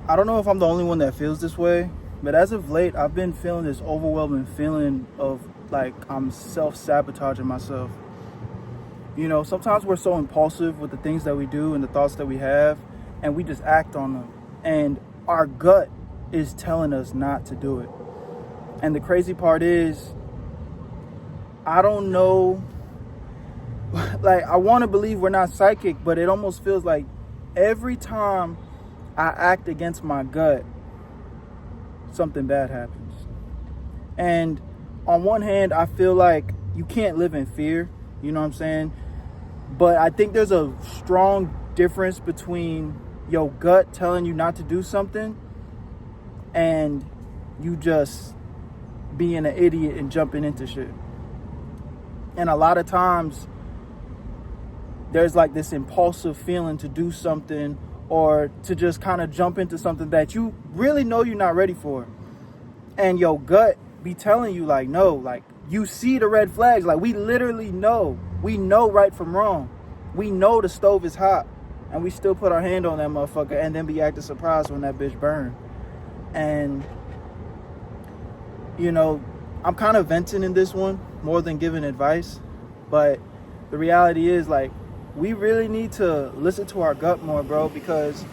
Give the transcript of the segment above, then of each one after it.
I don't know if I'm the only one that feels this way, but as of late, I've been feeling this overwhelming feeling of like I'm self-sabotaging myself. You know, sometimes we're so impulsive with the things that we do and the thoughts that we have, and we just act on them. And our gut is telling us not to do it. And the crazy part is, I don't know, like, I want to believe we're not psychic, but it almost feels like every time I act against my gut, something bad happens. And on one hand, I feel like you can't live in fear, you know what I'm saying? But I think there's a strong difference between your gut telling you not to do something and you just being an idiot and jumping into shit. And a lot of times there's like this impulsive feeling to do something or to just kind of jump into something that you really know you're not ready for. And your gut be telling you like, no, like you see the red flags. Like we literally know. We know right from wrong. We know the stove is hot and we still put our hand on that motherfucker and then be acting surprised when that bitch burn. And, you know, I'm kind of venting in this one more than giving advice. But the reality is like, we really need to listen to our gut more, bro, because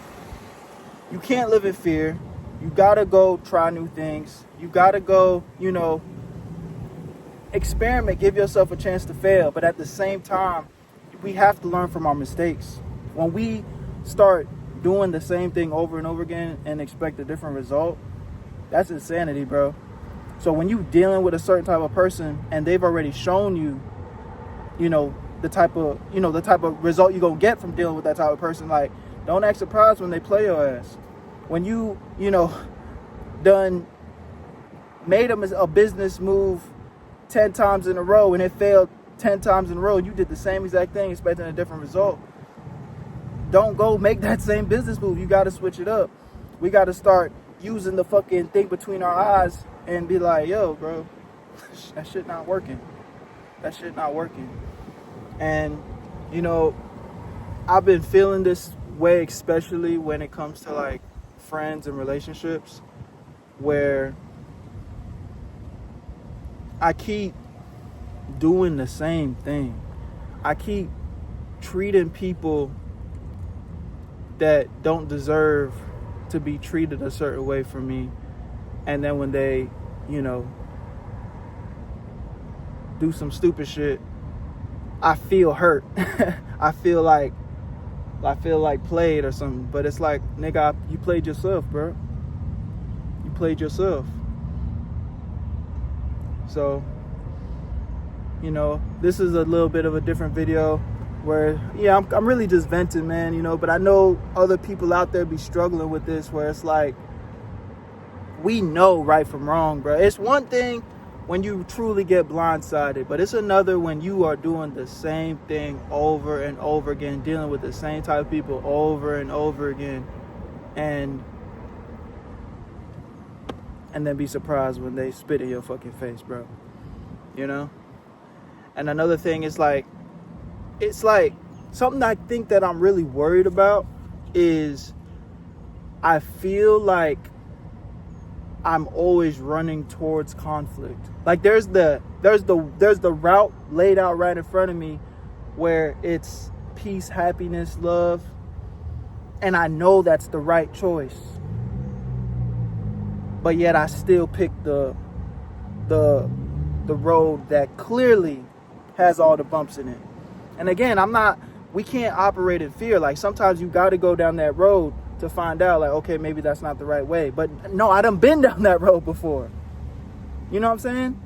you can't live in fear. You gotta go try new things. You gotta go, you know, experiment, give yourself a chance to fail. But at the same time, we have to learn from our mistakes. When we start doing the same thing over and over again and expect a different result, that's insanity, bro. So when you dealing with a certain type of person and they've already shown you, you know, the type of result you're gonna get from dealing with that type of person, like, don't act surprised when they play your ass. When you know, done made a business move 10 times in a row and it failed 10 times in a row, you did the same exact thing expecting a different result. Don't go make that same business move. You got to switch it up. We got to start using the fucking thing between our eyes and be like, yo, bro, that shit not working. That shit not working. And, you know, I've been feeling this way, especially when it comes to like friends and relationships, where I keep doing the same thing. I keep treating people that don't deserve to be treated a certain way from me. And then when they, you know, do some stupid shit, I feel hurt. I feel like played or something. But it's like, nigga, you played yourself, bro. You played yourself. So, you know, this is a little bit of a different video where, yeah, I'm really just venting, man, you know, but I know other people out there be struggling with this, where it's like, we know right from wrong, bro. It's one thing when you truly get blindsided, but it's another when you are doing the same thing over and over again, dealing with the same type of people over and over again, and then be surprised when they spit in your fucking face, bro. You know? And another thing is like, it's like something I think that I'm really worried about is I feel like I'm always running towards conflict. Like there's the route laid out right in front of me where it's peace, happiness, love, and I know that's the right choice. But yet I still pick the road that clearly has all the bumps in it. And again, we can't operate in fear. Like sometimes you got to go down that road to find out like, okay, maybe that's not the right way. But no, I done been down that road before. You know what I'm saying?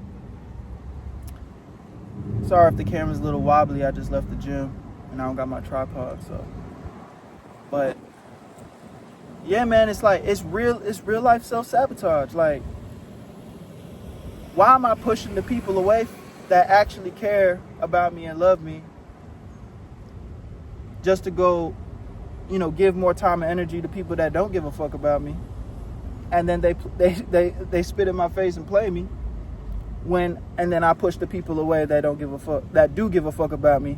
Sorry if the camera's a little wobbly. I just left the gym and I don't got my tripod, so. But yeah, man, it's like, it's real life self-sabotage. Like, why am I pushing the people away that actually care about me and love me just to go, you know, give more time and energy to people that don't give a fuck about me, and then they spit in my face and play me, and then I push the people away that don't give a fuck, that do give a fuck about me,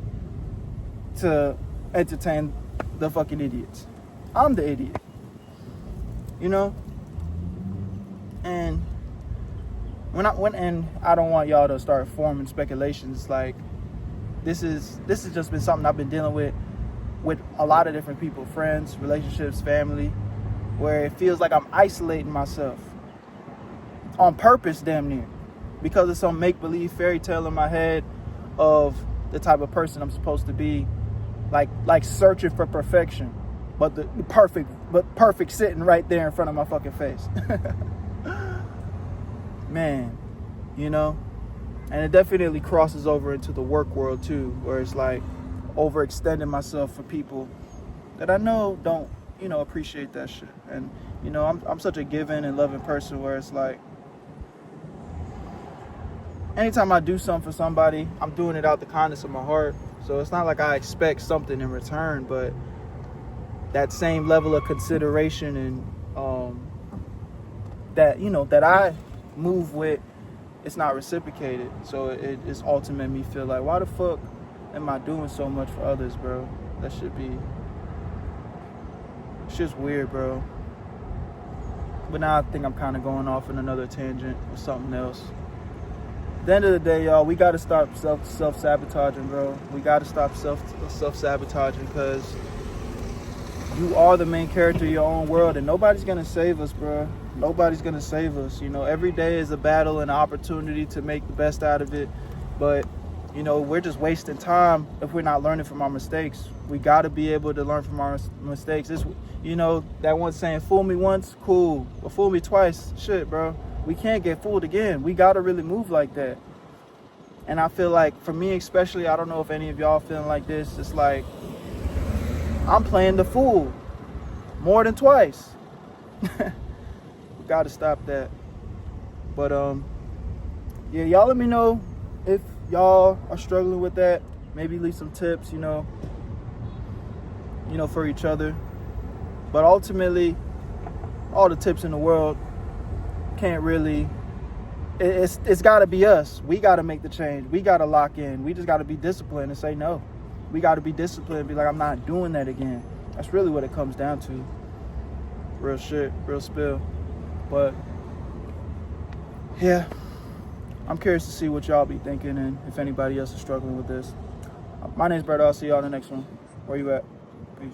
to entertain the fucking idiots. I'm the idiot. you know? And and I don't want y'all to start forming speculations. Like, this has just been something I've been dealing with a lot of different people, friends, relationships, family, where it feels like I'm isolating myself on purpose, damn near, because of some make-believe fairy tale in my head of the type of person I'm supposed to be, like searching for perfection, but the perfect sitting right there in front of my fucking face. Man, you know? And it definitely crosses over into the work world too, where it's like overextending myself for people that I know don't, appreciate that shit. And, I'm such a giving and loving person where it's like, anytime I do something for somebody, I'm doing it out the kindness of my heart. So it's not like I expect something in return, but that same level of consideration and that I move with, it's not reciprocated. So it's ultimately me feel like, why the fuck am I doing so much for others, bro? That should be, it's just weird, bro. But now I think I'm kind of going off in another tangent or something else. At the end of the day, y'all, we got to stop self-sabotaging, bro. We got to stop self-sabotaging, because you are the main character of your own world, and nobody's going to save us, bro. Nobody's going to save us. Every day is a battle and an opportunity to make the best out of it. But, we're just wasting time if we're not learning from our mistakes. We got to be able to learn from our mistakes. It's, that one saying, fool me once, cool. But fool me twice, shit, bro. We can't get fooled again. We got to really move like that. And I feel like, for me especially, I don't know if any of y'all feeling like this. It's like, I'm playing the fool more than twice. We got to stop that. But, yeah, y'all let me know if y'all are struggling with that. Maybe leave some tips, for each other. But ultimately, all the tips in the world can't really, it's got to be us. We got to make the change. We got to lock in. We just got to be disciplined and say no. We got to be disciplined and be like, I'm not doing that again. That's really what it comes down to. Real shit, real spill. But yeah, I'm curious to see what y'all be thinking and if anybody else is struggling with this. My name's Brett. I'll see y'all in the next one. Where you at? Peace.